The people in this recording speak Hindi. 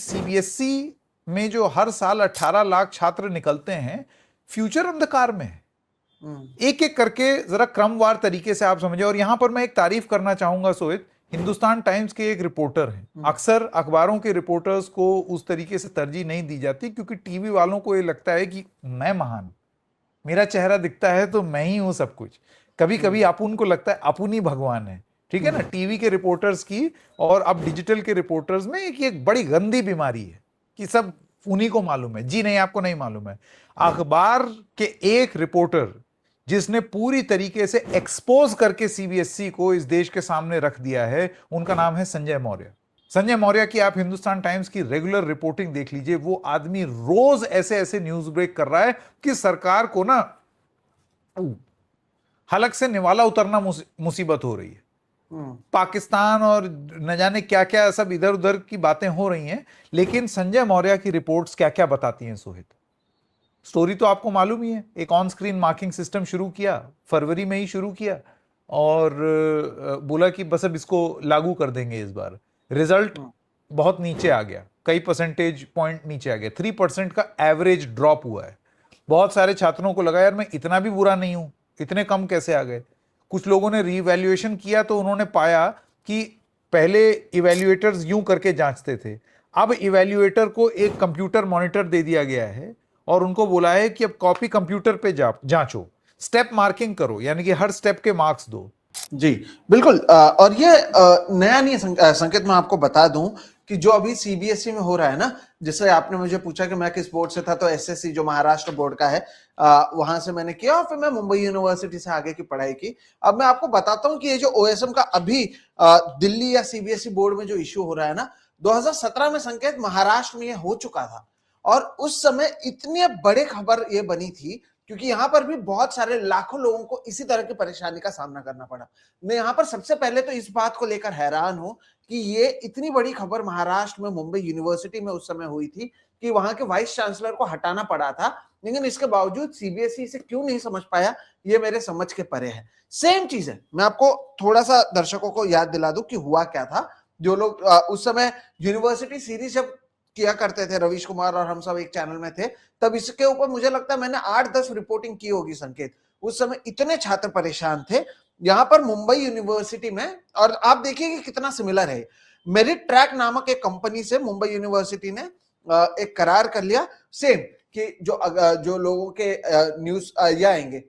सीबीएसई में जो हर साल 18 लाख छात्र निकलते हैं, फ्यूचर अंधकार में है। एक एक करके जरा क्रमवार तरीके से आप समझे। और यहां पर मैं एक तारीफ करना चाहूंगा सोहित, हिंदुस्तान टाइम्स के एक रिपोर्टर हैं। अक्सर अखबारों के रिपोर्टर्स को उस तरीके से तरजीह नहीं दी जाती, क्योंकि टीवी वालों को ये लगता है कि मैं महान, मेरा चेहरा दिखता है तो मैं ही हूं सब कुछ। कभी कभी अपुन को लगता है अपुन ही भगवान है, ठीक है ना, टीवी के रिपोर्टर्स की। और अब डिजिटल के रिपोर्टर्स में एक बड़ी गंदी बीमारी है कि सब उन्हीं को मालूम है। जी नहीं, आपको नहीं मालूम है। अखबार के एक रिपोर्टर जिसने पूरी तरीके से एक्सपोज करके सीबीएसई को इस देश के सामने रख दिया है, उनका नाम है संजय मौर्य। संजय मौर्य की आप हिंदुस्तान टाइम्स की रेगुलर रिपोर्टिंग देख लीजिए। वो आदमी रोज ऐसे ऐसे न्यूज ब्रेक कर रहा है कि सरकार को ना हलक से निवाला उतरना मुसीबत हो रही है। पाकिस्तान और न जाने क्या क्या सब इधर उधर की बातें हो रही हैं, लेकिन संजय मौर्य की रिपोर्ट्स क्या क्या बताती हैं सोहित। स्टोरी तो आपको मालूम ही है। एक ऑन स्क्रीन मार्किंग सिस्टम शुरू किया, फरवरी में ही शुरू किया, और बोला कि बस अब इसको लागू कर देंगे इस बार। रिजल्ट बहुत नीचे आ गया, कई परसेंटेज पॉइंट नीचे आ गया। 3% का एवरेज ड्रॉप हुआ है। बहुत सारे छात्रों को लगा यार मैं इतना भी बुरा नहीं हूं, इतने कम कैसे आ गए। कुछ लोगों ने रीवैल्यूएशन किया तो उन्होंने पाया कि पहले इवैल्यूएटर्स यूं करके जांचते थे, अब इवैल्यूएटर को एक कंप्यूटर मॉनिटर दे दिया गया है और उनको बोला है कि अब कॉपी कंप्यूटर पे जांचो, स्टेप मार्किंग करो, यानी कि हर स्टेप के मार्क्स दो। जी बिल्कुल। और ये नया नहीं संकेत, मैं आपको बता दूं कि जो अभी सीबीएसई में हो रहा है ना, जैसे आपने मुझे पूछा कि मैं किस बोर्ड से था, तो एसएससी जो महाराष्ट्र बोर्ड का है, वहां से मैंने किया और फिर मैं मुंबई यूनिवर्सिटी से आगे की पढ़ाई की। अब मैं आपको बताता हूं कि ये जो ओएसएम का अभी दिल्ली या सीबीएसई बोर्ड में जो इश्यू हो रहा है ना, 2017 में संकेत महाराष्ट्र में ये हो चुका था। और उस समय इतनी बड़ी खबर ये बनी थी क्योंकि यहां पर भी बहुत सारे लाखों लोगों को इसी तरह की परेशानी का सामना करना पड़ा। मैं यहां पर सबसे पहले तो इस बात को लेकर हैरान हूं कि ये इतनी बड़ी खबर महाराष्ट्र में मुंबई यूनिवर्सिटी में उस समय हुई थी कि वहां के वाइस चांसलर को हटाना पड़ा था, लेकिन इसके बावजूद सीबीएसई इसे क्यों नहीं समझ पाया, ये मेरे समझ के परे है। सेम चीज है, मैं आपको थोड़ा सा दर्शकों को याद दिला दूं कि हुआ क्या था। जो लोग उस समय यूनिवर्सिटी सीरीज जब किया करते थे, रवीश कुमार और हम सब एक चैनल में थे, तब इसके ऊपर मुझे लगता है मैंने 8-10 रिपोर्टिंग की होगी संकेत। उस समय इतने छात्र परेशान थे यहां पर मुंबई यूनिवर्सिटी में। और आप देखिए कि कितना सिमिलर है। मेरिट ट्रैक नामक एक कंपनी से मुंबई यूनिवर्सिटी ने एक करार कर लिया, सेम कि जो लोगों के न्यूज ये आएंगे